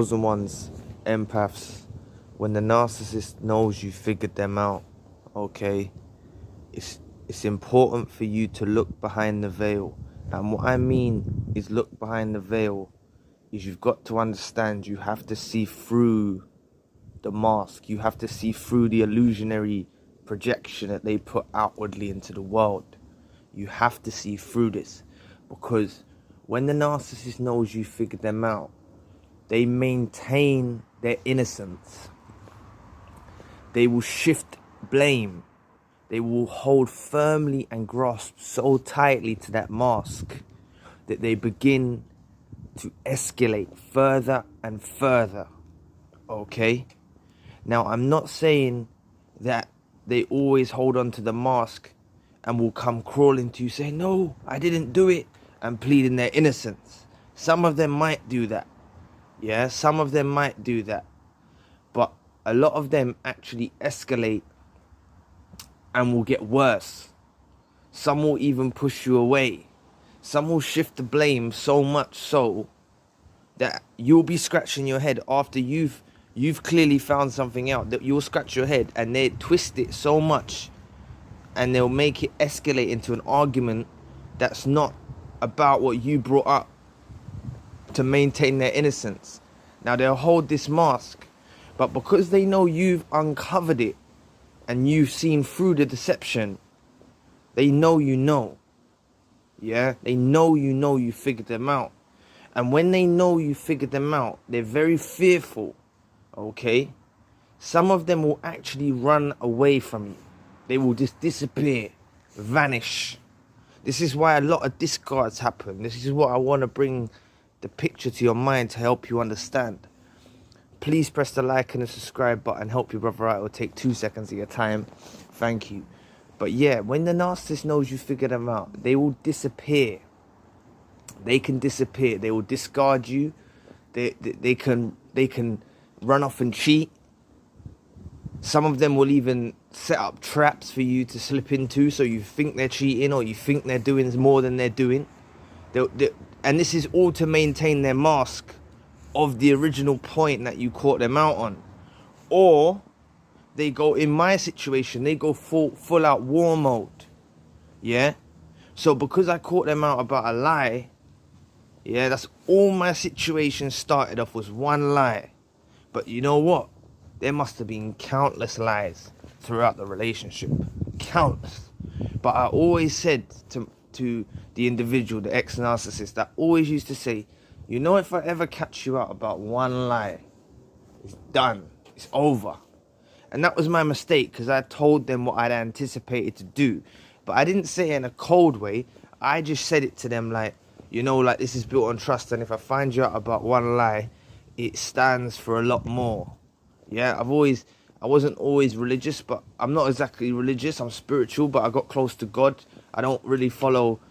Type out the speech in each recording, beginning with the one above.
Chosen ones, empaths, when the narcissist knows you figured them out, okay, it's important for you to look behind the veil. And what I mean is look behind the veil is you've got to understand you have to see through the mask. You have to see through the illusionary projection that they put outwardly into the world. You have to see through this, because when the narcissist knows you figured them out, they maintain their innocence. They will shift blame. They will hold firmly and grasp so tightly to that mask that they begin to escalate further and further. Okay? Now, I'm not saying that they always hold on to the mask and will come crawling to you saying, no, I didn't do it, and pleading their innocence. Some of them might do that. Yeah, some of them might do that. But a lot of them actually escalate and will get worse. Some will even push you away. Some will shift the blame so much so that you'll be scratching your head after you've clearly found something out, that you'll scratch your head and they twist it so much and they'll make it escalate into an argument that's not about what you brought up to maintain their innocence. Now, they'll hold this mask, but because they know you've uncovered it and you've seen through the deception, they know you know. Yeah, they know you figured them out. And when they know you figured them out, they're very fearful. Okay? Some of them will actually run away from you. They will just disappear, vanish. This is why a lot of discards happen. This is what I want to bring the picture to your mind to help you understand. Please press the like and the subscribe button. Help your brother out. It will take 2 seconds of your time. Thank you. But yeah, when the narcissist knows you figured them out, they will disappear. They can disappear. They will discard you. They can run off and cheat. Some of them will even set up traps for you to slip into, so you think they're cheating or you think they're doing more than they're doing. And this is all to maintain their mask of the original point that you caught them out on. Or they go, in my situation, they go full out war mode. Yeah? So because I caught them out about a lie, yeah, that's all my situation started off, was one lie. But you know what? There must have been countless lies throughout the relationship. Countless. But I always said to the individual, the ex-narcissist, I always used to say, you know, if I ever catch you out about one lie, it's done. It's over. And that was my mistake, because I told them what I'd anticipated to do. But I didn't say it in a cold way. I just said it to them like, you know, like, this is built on trust. And if I find you out about one lie, it stands for a lot more. Yeah, I wasn't always religious, but I'm not exactly religious. I'm spiritual, but I got close to God. I don't really follow.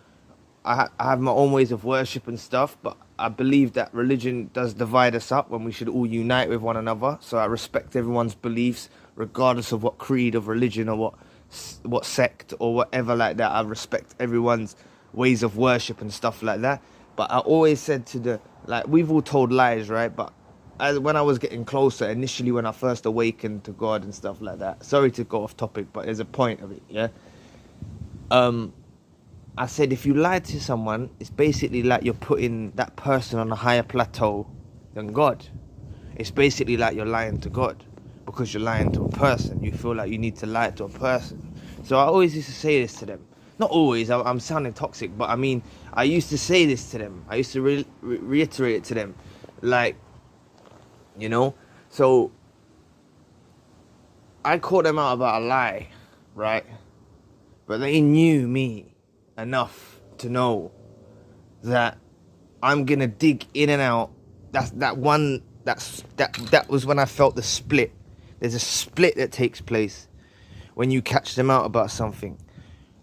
I have my own ways of worship and stuff, but I believe that religion does divide us up when we should all unite with one another. So I respect everyone's beliefs, regardless of what creed of religion or what sect or whatever like that. I respect everyone's ways of worship and stuff like that. But I always said we've all told lies, right? But when I was getting closer, initially when I first awakened to God and stuff like that, sorry to go off topic, but there's a point of it, yeah? I said, if you lie to someone, it's basically like you're putting that person on a higher plateau than God. It's basically like you're lying to God, because you're lying to a person. You feel like you need to lie to a person. So I always used to say this to them. Not always, I'm sounding toxic, but I mean, I used to say this to them. I used to reiterate it to them. Like, you know? So I caught them out about a lie, right? But they knew me enough to know that I'm gonna dig in and out. That was when I felt the split. There's a split that takes place when you catch them out about something.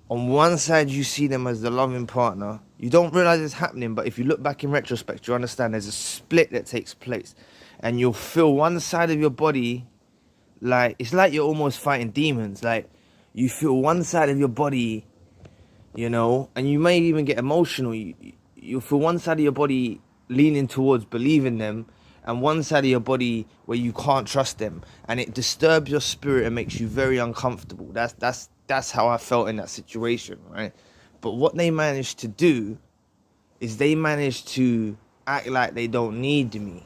On one side, you see them as the loving partner. You don't realize it's happening, but if you look back in retrospect, you understand there's a split that takes place. And you'll feel one side of your body, like, it's like you're almost fighting demons. Like, you feel one side of your body, you know, and you may even get emotional. You feel one side of your body leaning towards believing them, and one side of your body where you can't trust them, and it disturbs your spirit and makes you very uncomfortable. That's how I felt in that situation, right? But what they managed to do is they managed to act like they don't need me.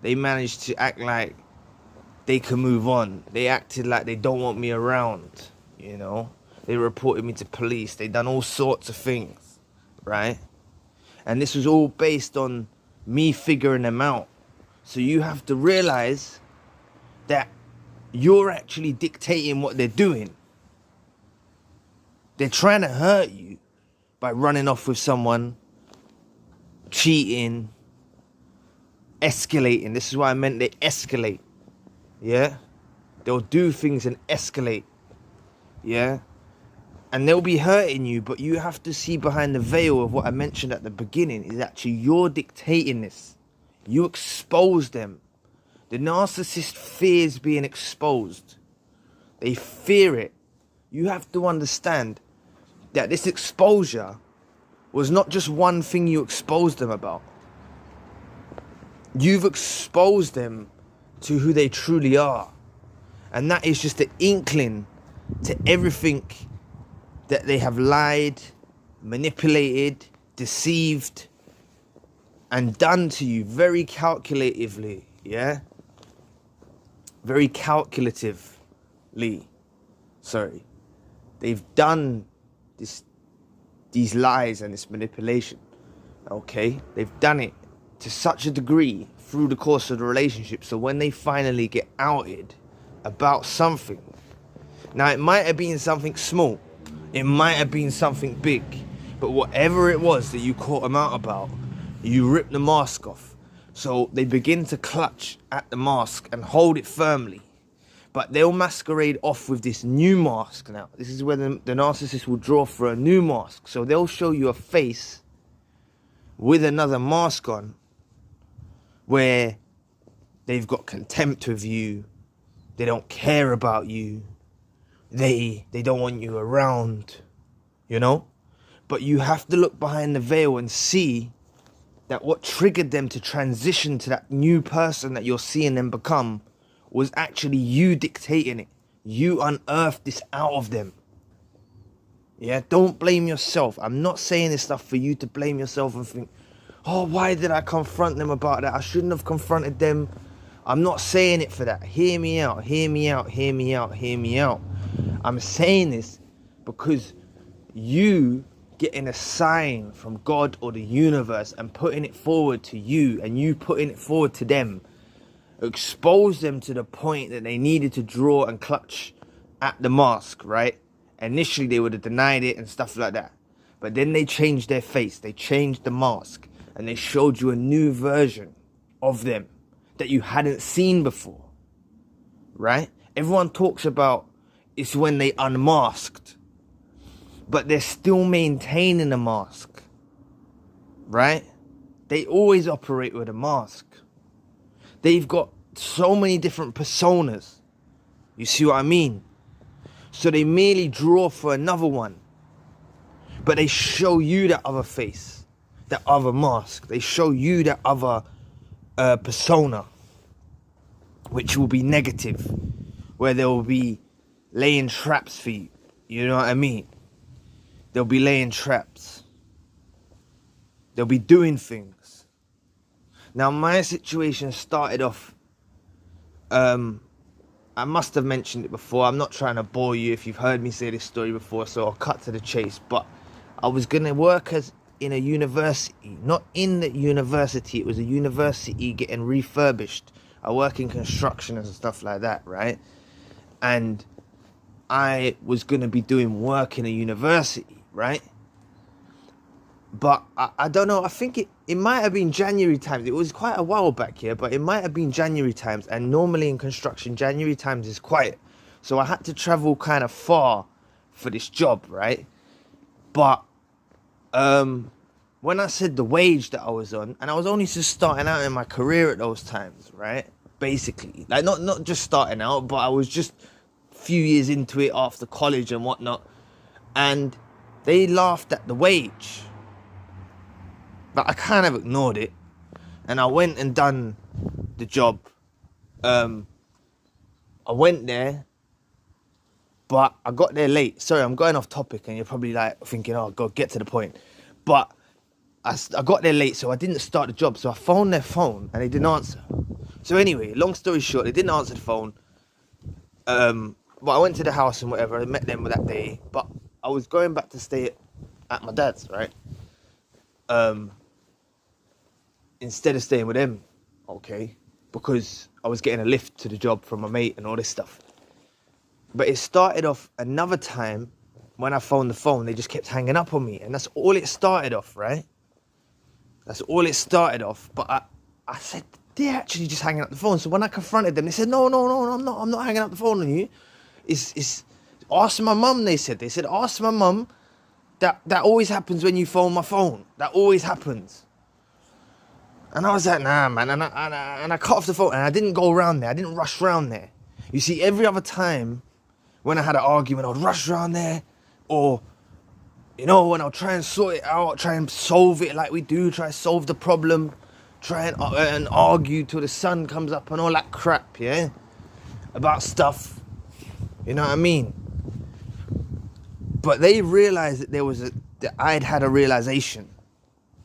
They managed to act like they can move on. They acted like they don't want me around, you know? They reported me to police. They done all sorts of things, right? And this was all based on me figuring them out. So you have to realize that you're actually dictating what they're doing. They're trying to hurt you by running off with someone, cheating, escalating. This is what I meant, they escalate. Yeah? They'll do things and escalate. Yeah? And they'll be hurting you, but you have to see behind the veil of what I mentioned at the beginning is actually you're dictating this. You expose them. The narcissist fears being exposed. They fear it. You have to understand that this exposure was not just one thing you exposed them about. You've exposed them to who they truly are. And that is just an inkling to everything that they have lied, manipulated, deceived, and done to you very calculatively, yeah? Very calculatively. Sorry. They've done these lies and this manipulation, okay? They've done it to such a degree through the course of the relationship, so when they finally get outed about something, now it might have been something small, it might have been something big, but whatever it was that you caught them out about, you rip the mask off. So they begin to clutch at the mask and hold it firmly. But they'll masquerade off with this new mask now. This is where the narcissist will draw for a new mask. So they'll show you a face with another mask on where they've got contempt of you. They don't care about you. They don't want you around, you know? But you have to look behind the veil and see that what triggered them to transition to that new person that you're seeing them become was actually you dictating it. You unearthed this out of them. Yeah, don't blame yourself. I'm not saying this stuff for you to blame yourself and think, oh, why did I confront them about that? I shouldn't have confronted them. I'm not saying it for that. Hear me out, hear me out, hear me out, hear me out. I'm saying this because you getting a sign from God or the universe and putting it forward to you and you putting it forward to them exposed them to the point that they needed to draw and clutch at the mask, right? Initially they would have denied it and stuff like that, but then they changed their face, they changed the mask, and they showed you a new version of them that you hadn't seen before, right? Everyone talks about it's when they unmasked, but they're still maintaining a mask, right? They always operate with a mask. They've got so many different personas. You see what I mean? So they merely draw for another one, but they show you that other face, that other mask. They show you that other persona, which will be negative, where they will be laying traps for you. You know what I mean? They'll be laying traps. They'll be doing things. Now, my situation started off, I must have mentioned it before. I'm not trying to bore you if you've heard me say this story before, so I'll cut to the chase. But I was going to work in a university. Not in the university. It was a university getting refurbished. I work in construction and stuff like that, right? And I was going to be doing work in a university, right? But I don't know, I think it might have been January times. It was quite a while back here, but it might have been January times. And normally in construction, January times is quiet. So I had to travel kind of far for this job, right? But when I said the wage that I was on, and I was only just starting out in my career at those times, right? Basically, like not just starting out, but I was just a few years into it after college and whatnot. And they laughed at the wage. But I kind of ignored it, and I went and done the job. I went there, but I got there late. Sorry, I'm going off topic, and you're probably like thinking, "Oh God, get to the point." But I got there late, so I didn't start the job. So I phoned their phone, and they didn't answer. So anyway, long story short, they didn't answer the phone. But I went to the house and whatever. I met them that day, but I was going back to stay at my dad's, right? Instead of staying with them, okay, because I was getting a lift to the job from my mate and all this stuff. But it started off another time when I phoned the phone, they just kept hanging up on me, and that's all it started off, right? That's all it started off. But I said, they're actually just hanging up the phone. So when I confronted them, they said, no, I'm not hanging up the phone on you. It's ask my mum, they said, ask my mum. That always happens when you phone my phone. That always happens. And I was like, nah, man. And I cut off the phone, and I didn't go around there. I didn't rush around there. You see, every other time when I had an argument, I'd rush around there, or, you know, when I'll try and sort it out, try and solve it like we do, try to solve the problem, try and argue till the sun comes up and all that crap, yeah? About stuff. You know what I mean? But they realised that that I'd had a realisation,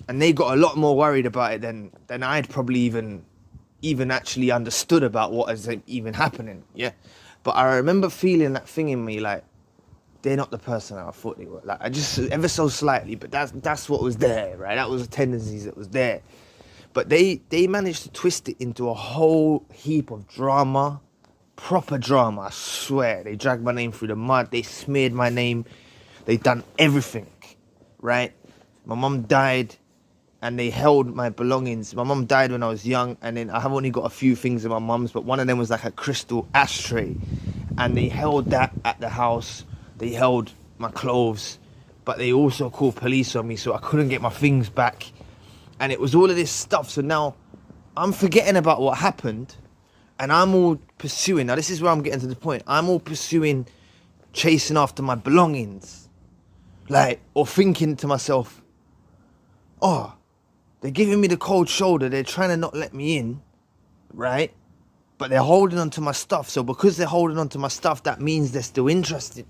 and they got a lot more worried about it than I'd probably even actually understood about what is even happening, yeah? But I remember feeling that thing in me, like, they're not the person that I thought they were. Like, I just, ever so slightly, but that's what was there, right? That was the tendencies that was there. But they managed to twist it into a whole heap of drama, proper drama, I swear. They dragged my name through the mud, they smeared my name, they done everything, right? My mum died, and they held my belongings. My mum died when I was young, and then I have only got a few things in my mum's, but one of them was like a crystal ashtray, and they held that at the house. They held my clothes, but they also called police on me, so I couldn't get my things back. And it was all of this stuff. So now I'm forgetting about what happened, and I'm all pursuing. Now this is where I'm getting to the point. I'm all pursuing, chasing after my belongings, like, or thinking to myself, oh, they're giving me the cold shoulder. They're trying to not let me in, right? But they're holding on to my stuff. So because they're holding on to my stuff, that means they're still interested.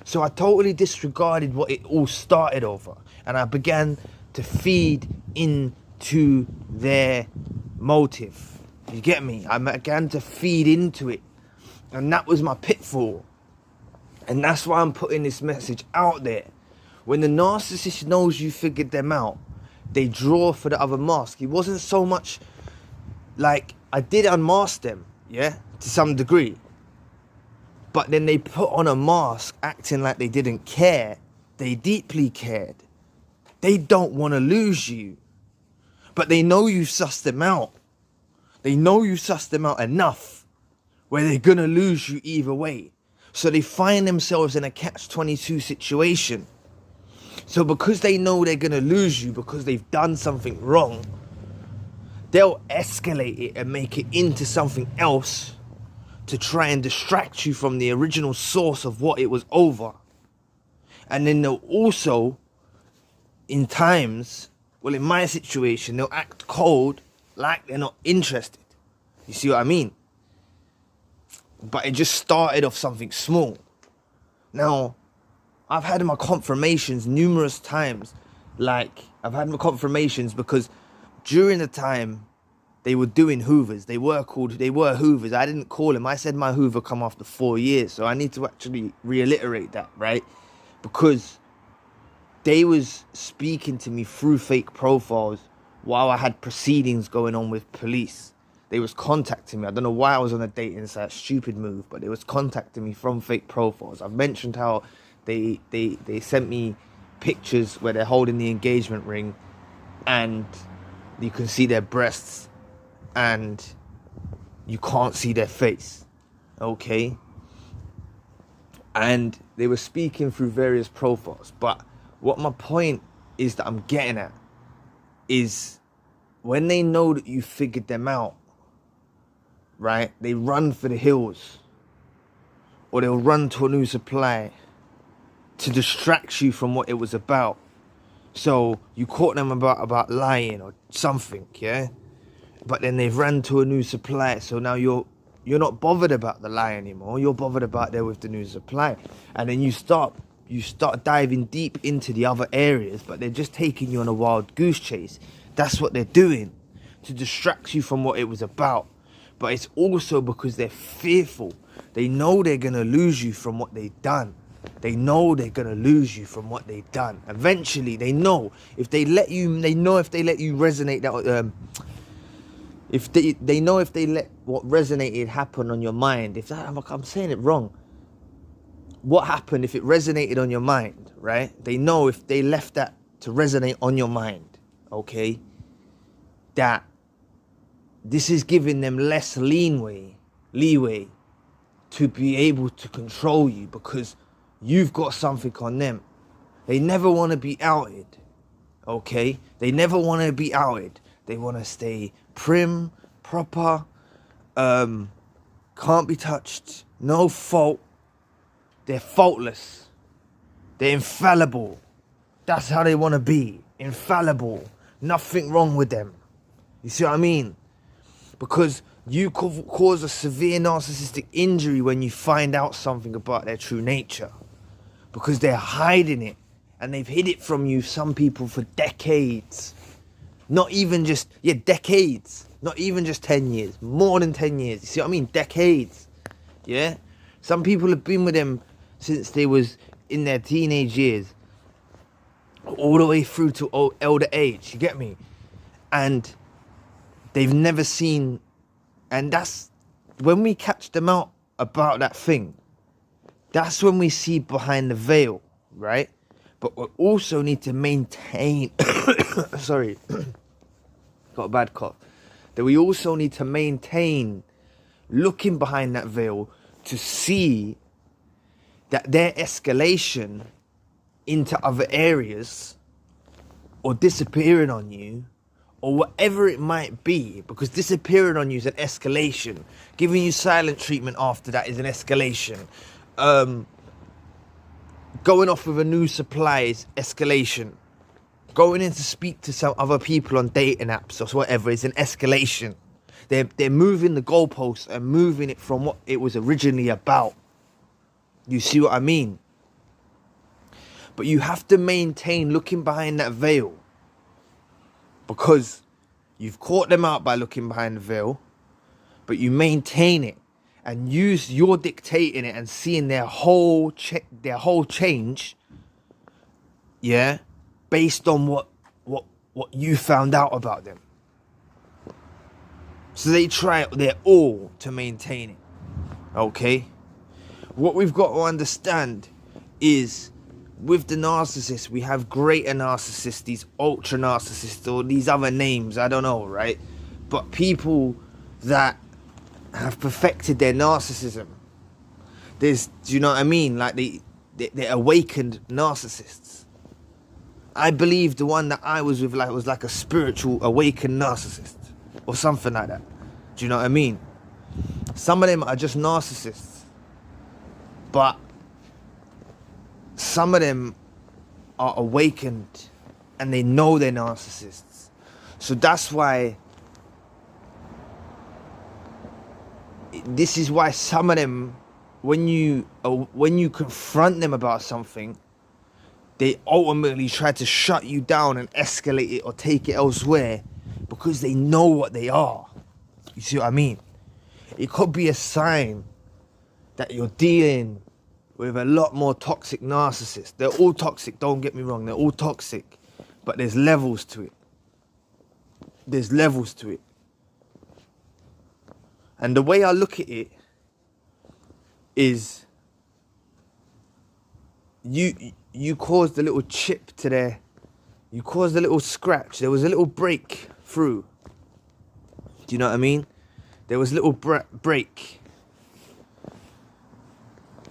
So I totally disregarded what it all started over. And I began to feed into their motive. You get me? I began to feed into it. And that was my pitfall. And that's why I'm putting this message out there. When the narcissist knows you figured them out, they draw for the other mask. It wasn't so much like, I did unmask them, yeah, to some degree. But then they put on a mask acting like they didn't care. They deeply cared. They don't want to lose you. But they know you've sussed them out. They know you sussed them out enough where they're going to lose you either way. So they find themselves in a catch-22 situation. So because they know they're going to lose you because they've done something wrong, they'll escalate it and make it into something else to try and distract you from the original source of what it was over. And then they'll also, in times, well, in my situation, they'll act cold like they're not interested. You see what I mean? But it just started off something small. Now, I've had my confirmations numerous times. Like, I've had my confirmations because during the time they were doing hoovers, they were hoovers. I didn't call them. I said my hoover come after 4 years. So I need to actually reiterate that, right? Because they was speaking to me through fake profiles while I had proceedings going on with police. They was contacting me. I don't know why I was on a dating site, stupid move, but they was contacting me from fake profiles. I've mentioned how they sent me pictures where they're holding the engagement ring and you can see their breasts and you can't see their face, okay? And they were speaking through various profiles. But what my point is that I'm getting at is when they know that you figured them out, right, they run for the hills, or they'll run to a new supply to distract you from what it was about. So you caught them about lying or something, yeah? but then they've ran to a new supply, so now you're not bothered about the lie anymore. You're bothered about there with the new supply, and then you start diving deep into the other areas, but they're just taking you on a wild goose chase. That's what they're doing to distract you from what it was about. But it's also because they're fearful. They know they're gonna lose you from what they've done. They know they're gonna lose you from what they've done. Eventually, they know if they let you resonate that. If they know if they let what resonated happen on your mind. If that, I'm saying it wrong. What happened if it resonated on your mind, right? They know if they left that to resonate on your mind, okay, that this is giving them less leeway to be able to control you because you've got something on them. They never want to be outed, okay? They never want to be outed. They want to stay prim, proper, can't be touched, no fault. They're faultless. They're infallible. That's how they want to be. Infallible. Nothing wrong with them. You see what I mean? Because you could cause a severe narcissistic injury when you find out something about their true nature. Because they're hiding it. And they've hid it from you, some people, for decades. Not even just, decades. Not even just 10 years. More than 10 years. You see what I mean? Decades. Yeah? Some people have been with them since they was in their teenage years. All the way through to elder age. You get me? And they've never seen... And that's... When we catch them out about that thing, that's when we see behind the veil, right? But we also need to maintain... Sorry. Got a bad cough. That we also need to maintain looking behind that veil to see that their escalation into other areas or disappearing on you or whatever it might be, because disappearing on you is an escalation. Giving you silent treatment after that is an escalation. Going off with a new supply is escalation. Going in to speak to some other people on dating apps or whatever is an escalation. They're moving the goalposts and moving it from what it was originally about. You see what I mean? But you have to maintain looking behind that veil. Because you've caught them out by looking behind the veil. But you maintain it. And use your dictating it and seeing their whole change. Yeah? Based on what you found out about them. So they try their all to maintain it. Okay? What we've got to understand is with the narcissist, we have greater narcissists, these ultra narcissists, or these other names, I don't know, right? But people that have perfected their narcissism. Do you know what I mean? Like they're awakened narcissists. I believe the one that I was with was like a spiritual awakened narcissist. Or something like that. Do you know what I mean? Some of them are just narcissists. But some of them are awakened and they know they're narcissists. So that's why... This is why some of them, when you confront them about something, they ultimately try to shut you down and escalate it or take it elsewhere because they know what they are. You see what I mean? It could be a sign that you're dealing with a lot more toxic narcissists. They're all toxic, don't get me wrong, they're all toxic. But there's levels to it. There's levels to it. And the way I look at it is you caused a little chip to their... You caused a little scratch. There was a little break through. Do you know what I mean? There was a little break.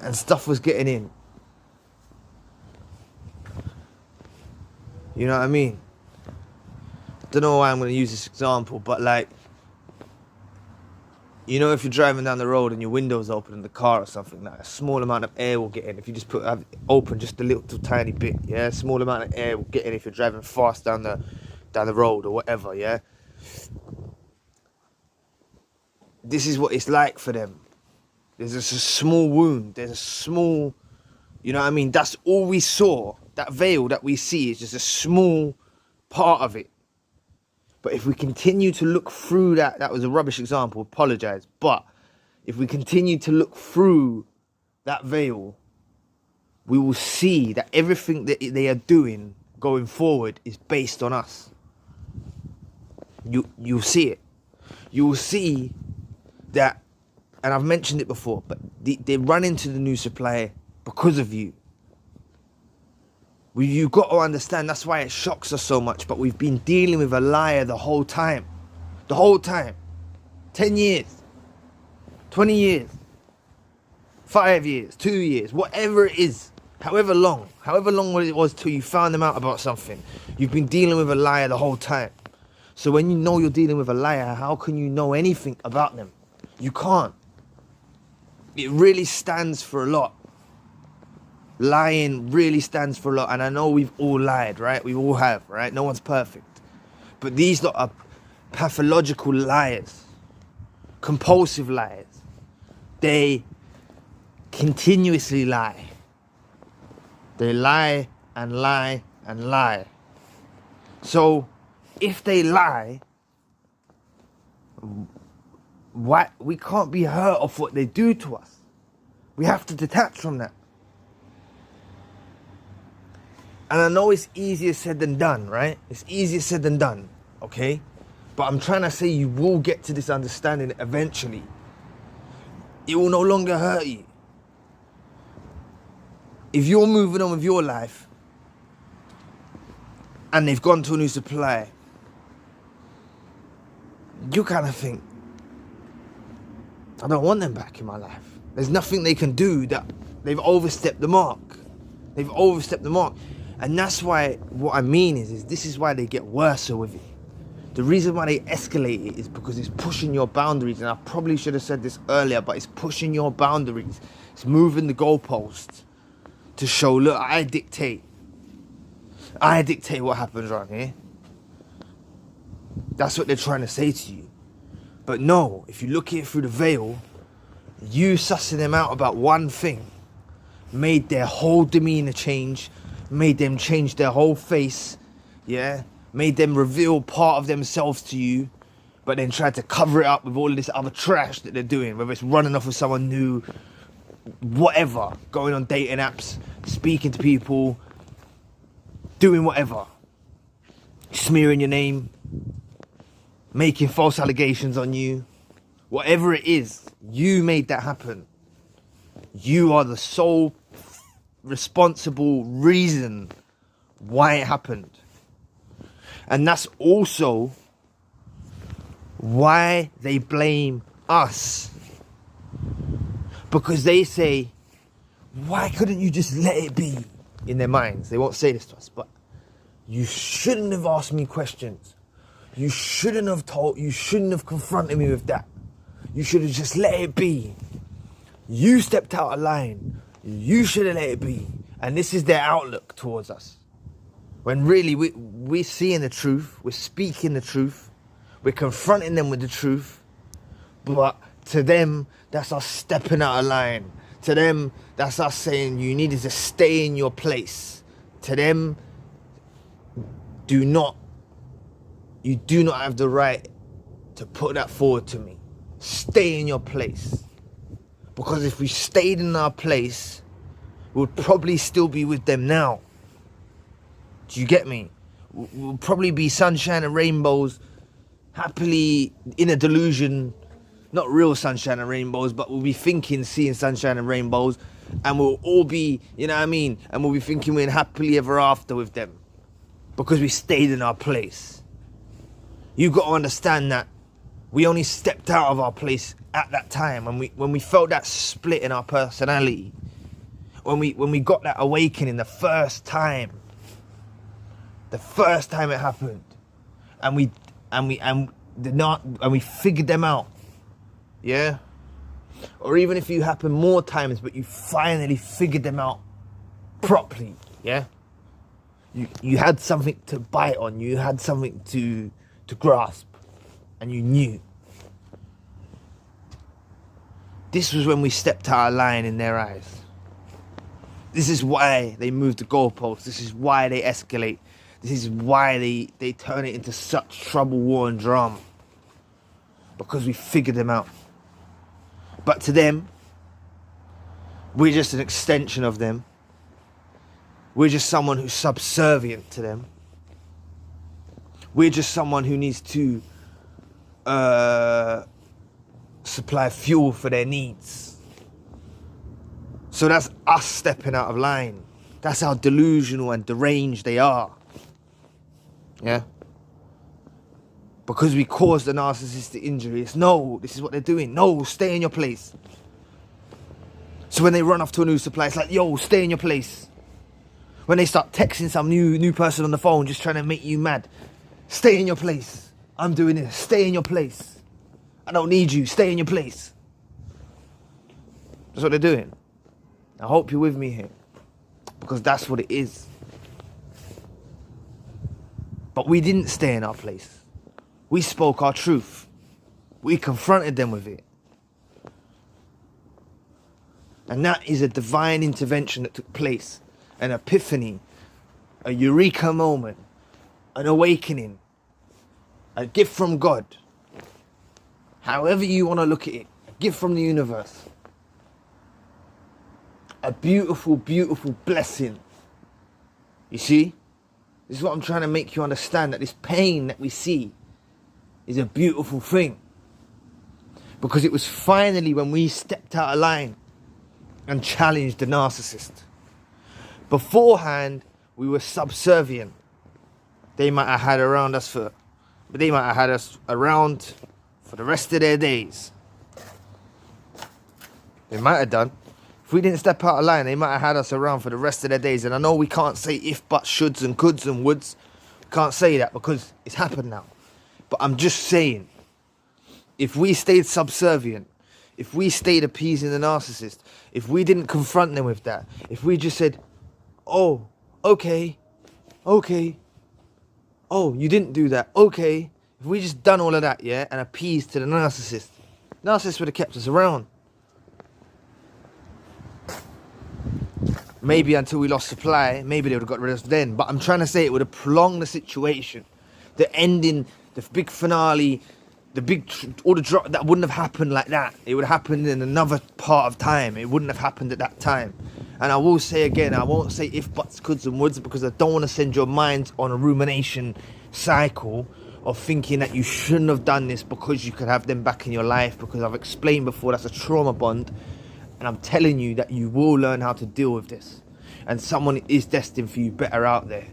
And stuff was getting in. You know what I mean? Don't know why I'm going to use this example, but like... You know, if you're driving down the road and your window's open in the car or something, like a small amount of air will get in. If you just have it open just a little tiny bit, yeah? A small amount of air will get in if you're driving fast down the road or whatever, yeah? this is what it's like for them. There's just a small wound. There's a small, you know what I mean? That's all we saw. That veil that we see is just a small part of it. But if we continue to look through that was a rubbish example, apologize. But if we continue to look through that veil, we will see that everything that they are doing going forward is based on us. You'll see it. You will see that, and I've mentioned it before, but they run into the new supplier because of you. You've got to understand, that's why it shocks us so much, but we've been dealing with a liar the whole time. The whole time. 10 years. 20 years. 5 years. 2 years. Whatever it is. However long it was till you found them out about something. You've been dealing with a liar the whole time. So when you know you're dealing with a liar, how can you know anything about them? You can't. It really stands for a lot. Lying really stands for a lot. And I know we've all lied, right? We all have, right? No one's perfect. But these lot are pathological liars. Compulsive liars. They continuously lie. They lie and lie and lie. So if they lie, we can't be hurt of what they do to us. We have to detach from that. And I know it's easier said than done, right? It's easier said than done, okay? But I'm trying to say you will get to this understanding eventually. It will no longer hurt you. If you're moving on with your life and they've gone to a new supplier, you kind of think, I don't want them back in my life. There's nothing they can do. That they've overstepped the mark. They've overstepped the mark. And that's why, what I mean is this is why they get worse with it. The reason why they escalate it is because it's pushing your boundaries. And I probably should have said this earlier, but it's pushing your boundaries. It's moving the goalposts to show, look, I dictate what happens around here. That's what they're trying to say to you. But no, if you look at it through the veil, you sussing them out about one thing made their whole demeanor change, made them change their whole face, yeah? Made them reveal part of themselves to you, but then tried to cover it up with all of this other trash that they're doing, whether it's running off with someone new, whatever, going on dating apps, speaking to people, doing whatever, smearing your name, making false allegations on you, whatever it is, you made that happen. You are the sole responsible reason why it happened. And that's also why they blame us. Because they say, why couldn't you just let it be? In their minds. They won't say this to us, but you shouldn't have asked me questions. You shouldn't have confronted me with that. You should have just let it be. You stepped out of line. You should have let it be. And this is their outlook towards us. When really we're seeing the truth, we're speaking the truth, we're confronting them with the truth, but to them, that's us stepping out of line. To them, that's us saying you needed to stay in your place. To them, you do not have the right to put that forward to me. Stay in your place. Because if we stayed in our place, we would probably still be with them now. Do you get me? We'll probably be sunshine and rainbows, happily in a delusion. Not real sunshine and rainbows, but we'll be thinking, seeing sunshine and rainbows, and we'll all be, you know what I mean? And we'll be thinking we're happily ever after with them because we stayed in our place. You've got to understand that we only stepped out of our place at that time when we felt that split in our personality, when we got that awakening the first time it happened, and we figured them out. Yeah? Or even if it happened more times, but you finally figured them out properly, yeah? You had something to bite on, you had something to grasp, and you knew. This was when we stepped out of line in their eyes. This is why they move the goalposts. This is why they escalate. This is why they turn it into such trouble, war and drama. Because we figured them out. But to them, we're just an extension of them. We're just someone who's subservient to them. We're just someone who needs to supply fuel for their needs. So that's us stepping out of line. That's how delusional and deranged they are. Yeah? Because we caused the narcissistic injury. It's no, this is what they're doing. No, stay in your place. So when they run off to a new supply, it's like, yo, stay in your place. When they start texting some new person on the phone just trying to make you mad, stay in your place. I'm doing this. Stay in your place. I don't need you. Stay in your place. That's what they're doing. I hope you're with me here. Because that's what it is. But we didn't stay in our place. We spoke our truth. We confronted them with it. And that is a divine intervention that took place. An epiphany. A eureka moment. An awakening. A gift from God. However you want to look at it. A gift from the universe. A beautiful, beautiful blessing. You see? This is what I'm trying to make you understand. That this pain that we see is a beautiful thing. Because it was finally when we stepped out of line and challenged the narcissist. Beforehand, we were subservient. They might have had they might have had us around for the rest of their days. They might have done. If we didn't step out of line, they might have had us around for the rest of their days. And I know we can't say if, but, shoulds and coulds and woulds. We can't say that because it's happened now. But I'm just saying, if we stayed subservient, if we stayed appeasing the narcissist, if we didn't confront them with that, if we just said, oh, okay, oh, you didn't do that, okay. If we just done all of that, yeah, and appeased to the narcissist would have kept us around. Maybe until we lost supply, maybe they would have got rid of us then. But I'm trying to say it would have prolonged the situation. The ending, the big finale, all the drop, that wouldn't have happened like that. It would have happened in another part of time. It wouldn't have happened at that time. And I will say again, I won't say if, buts, coulds and woulds because I don't want to send your mind on a rumination cycle of thinking that you shouldn't have done this because you could have them back in your life. Because I've explained before, that's a trauma bond. And I'm telling you that you will learn how to deal with this. And someone is destined for you better out there.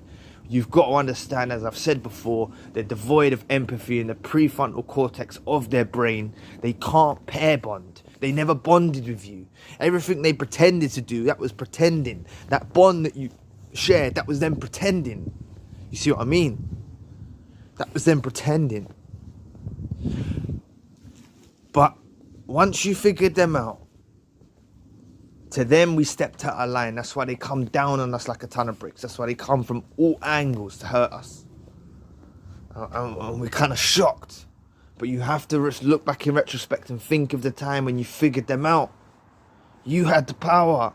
You've got to understand, as I've said before, they're devoid of empathy in the prefrontal cortex of their brain. They can't pair bond. They never bonded with you. Everything they pretended to do, that was pretending. That bond that you shared, that was them pretending. You see what I mean? That was them pretending. But once you figured them out, to them, we stepped out of line. That's why they come down on us like a ton of bricks. That's why they come from all angles to hurt us. And we're kind of shocked. But you have to look back in retrospect and think of the time when you figured them out. You had the power.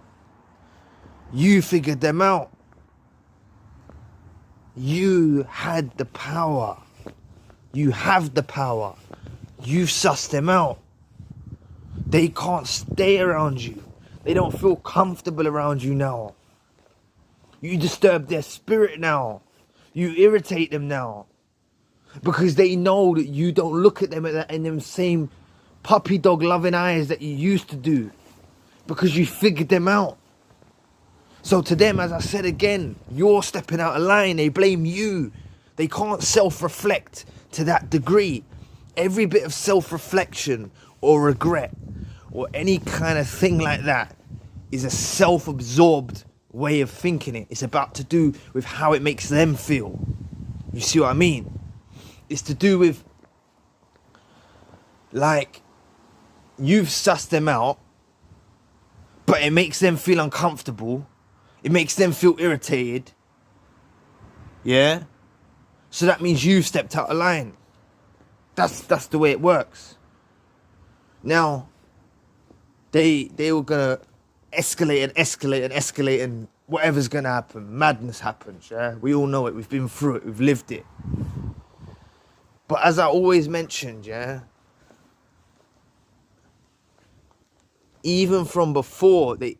You figured them out. You had the power. You have the power. You've sussed them out. They can't stay around you. They don't feel comfortable around you now. You disturb their spirit now. You irritate them now. Because they know that you don't look at them in them same puppy dog loving eyes that you used to do. Because you figured them out. So to them, as I said again, you're stepping out of line. They blame you. They can't self-reflect to that degree. Every bit of self-reflection or regret or any kind of thing like that is a self-absorbed way of thinking it. It's about to do with how it makes them feel. You see what I mean? It's to do with, like, you've sussed them out, but it makes them feel uncomfortable. It makes them feel irritated. Yeah? So that means you've stepped out of line. That's the way it works. Now, they were gonna escalate and escalate and escalate, and whatever's gonna happen, madness happens. Yeah, we all know it. We've been through it. We've lived it. But as I always mentioned, yeah, even from before, they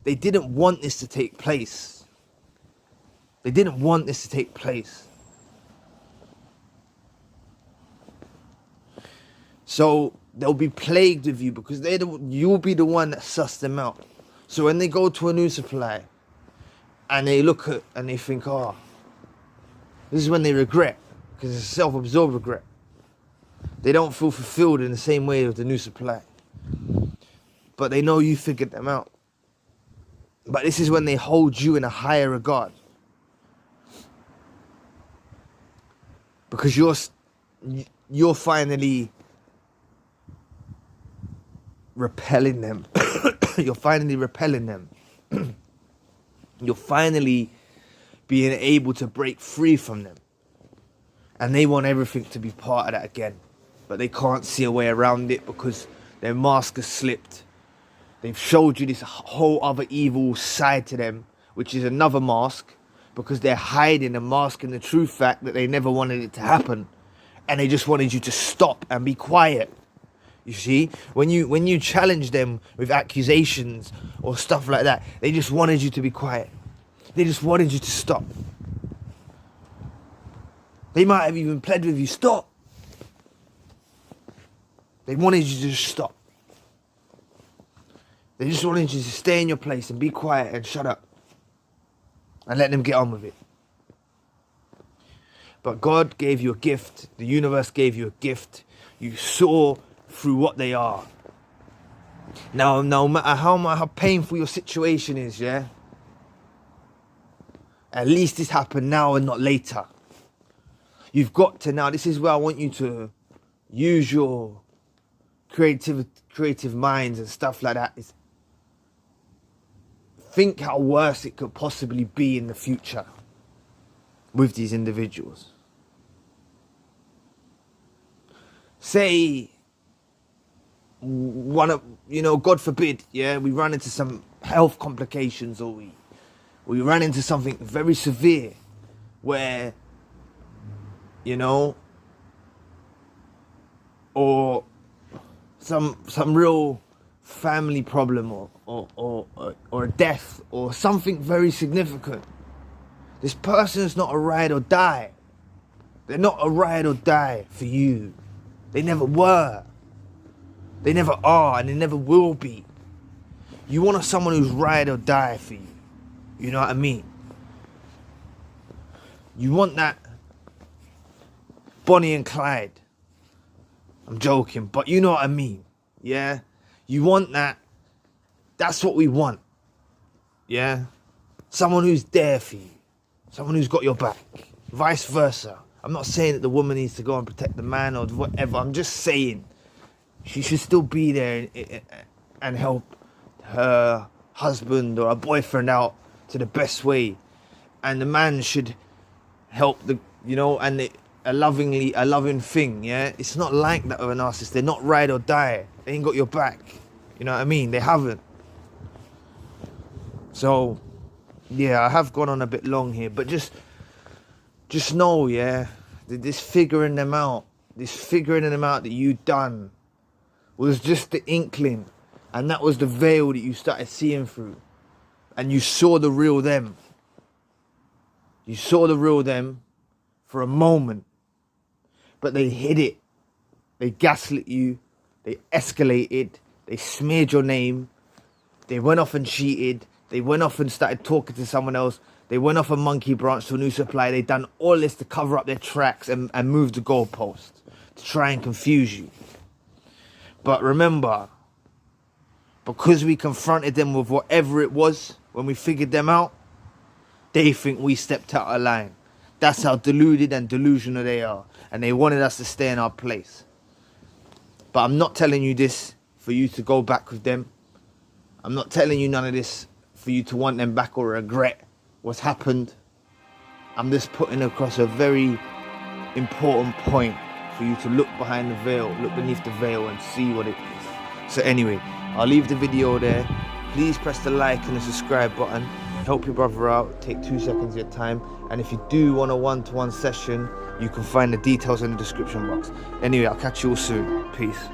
didn't want this to take place. They didn't want this to take place. So they'll be plagued with you because you'll be the one that sussed them out. So when they go to a new supply and they look at and they think, oh, this is when they regret, because it's self-absorbed regret. They don't feel fulfilled in the same way with the new supply. But they know you figured them out. But this is when they hold you in a higher regard. Because you're finally repelling them. You're finally repelling them. You're finally being able to break free from them. And they want everything to be part of that again. But they can't see a way around it because their mask has slipped. They've showed you this whole other evil side to them, which is another mask, because they're hiding and masking the true fact that they never wanted it to happen. And they just wanted you to stop and be quiet. You see, when you challenge them with accusations or stuff like that, they just wanted you to be quiet. They just wanted you to stop. They might have even pled with you, stop. They wanted you to just stop. They just wanted you to stay in your place and be quiet and shut up. And let them get on with it. But God gave you a gift. The universe gave you a gift. You saw through what they are. Now, no matter how painful your situation is, yeah? At least this happened now and not later. You've got to now, this is where I want you to use your creative minds and stuff like that. Think how worse it could possibly be in the future with these individuals. Say, God forbid, yeah, we run into some health complications, or we run into something very severe where, or some real family problem or a death or something very significant. This person is not a ride or die. They're not a ride or die for you. They never were. They never are, and they never will be. You want someone who's ride or die for you. You know what I mean? You want that Bonnie and Clyde. I'm joking, but you know what I mean. Yeah? You want that. That's what we want. Yeah? Someone who's there for you. Someone who's got your back. Vice versa. I'm not saying that the woman needs to go and protect the man or whatever. I'm just saying she should still be there and help her husband or her boyfriend out to the best way. And the man should help a loving thing, yeah? It's not like that of a narcissist. They're not ride or die. They ain't got your back. You know what I mean? They haven't. So, yeah, I have gone on a bit long here, but just know, yeah, this figuring them out that you done was just the inkling, and that was the veil that you started seeing through, and you saw the real them. You saw the real them for a moment, but they hid it. They gaslit you. They escalated. They smeared your name. They went off and cheated. They went off and started talking to someone else. They went off a monkey branch to a new supply. They done all this to cover up their tracks and move the goalposts to try and confuse you. But remember, because we confronted them with whatever it was when we figured them out, they think we stepped out of line. That's how deluded and delusional they are. And they wanted us to stay in our place. But I'm not telling you this for you to go back with them. I'm not telling you none of this for you to want them back or regret what's happened. I'm just putting across a very important point for you to look behind the veil, look beneath the veil and see what it is. So anyway, I'll leave the video there. Please press the like and the subscribe button. Help your brother out. Take 2 seconds of your time. And if you do want a one-to-one session, you can find the details in the description box. Anyway, I'll catch you all soon. Peace.